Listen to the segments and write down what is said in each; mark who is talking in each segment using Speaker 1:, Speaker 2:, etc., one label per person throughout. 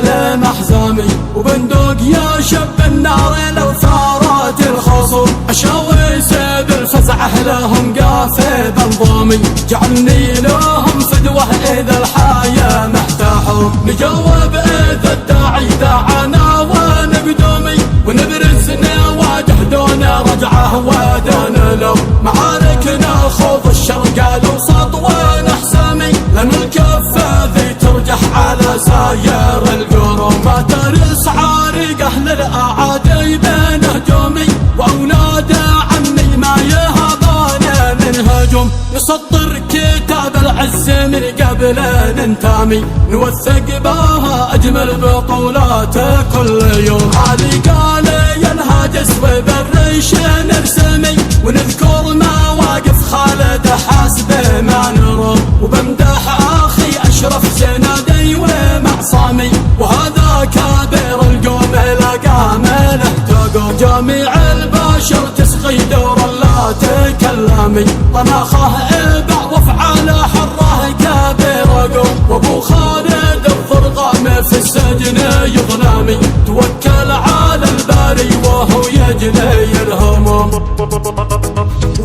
Speaker 1: سالم احزامي، وبندق يا شب النار لو ثارت الخصوم، اشاوي سيد الفزعه لهم قافي بنظامي، جعلني لهم فدوه اذا الحياه محتاحهم، نجاوب اذا الداعي دعانا ونقدومي، ونبرز نواجه دون رجعه ودون لو معاركنا خوض الشرق الاوسط ونحسامي، لان الكفه ذي ترجح على ساير القرون، ما ترس عارق اهل الاعادي بين هجومي، واولاد عمي ما يهضون من هجوم، نسطر كتاب العز من قبل ننتامي، نوثق بها اجمل بطولات كل يوم، علي قال ينهاجس وبالريش نرسمي، ونذكر مواقف خالد حاسب ما نروم، وبمدح اخي اشرف زنادي ومعصامي، وهذا كبير القوم لقام له تقوم، جميع البشر تسقي دور لا تكلامي، طناخه ابع وافعاله حره كبير قوم، وابو خالد الضرغام في السجن يظلامي، توكل على الباري وهو يجلي الهموم،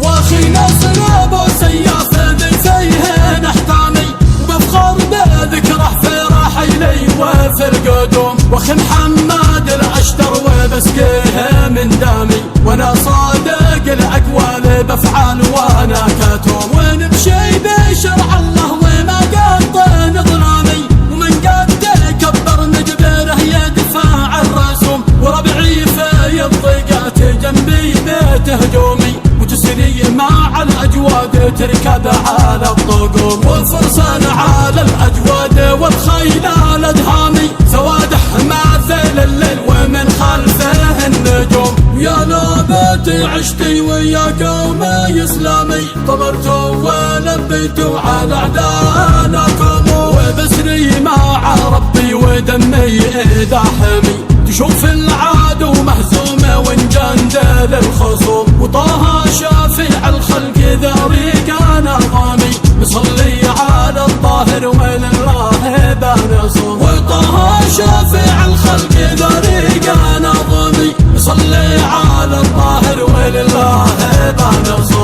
Speaker 1: واخي ناصر ابو سياف ذي فيه نحتامي، وبفخر بذكره في رحيلي وفي القدوم، واخي محمد الاشتر وبسقيه من دامي، وانا صادق الاقوال بافعال وانا كتوم، ونمشي بشرع الله وما قط نظلامي، ومن قد تكبر نجبره يدفع الرسوم، وربعي في الضيقات جنبي بيت هجومي، وتسري مع الاجواد تركب على الطقوم، والفرسان على الاجواد والخيل على دهامي، سوادح ماثل الليل ومن خلفه النجوم، ويا نوبتي عشتي ويا قومي اسلامي، طبرتوا ولبيتوا على اعدانكم، وبسري مع ربي ودمي اذا حمي، تشوف العدو مهزوم وانجندل الخصوم، وطه شافع الخلق ذريق نظامي، مصلي على الطاهر ولله بنصوم، وطه شافع الخلق ذريق نظامي، مصلي على الطاهر ولله بنصوم.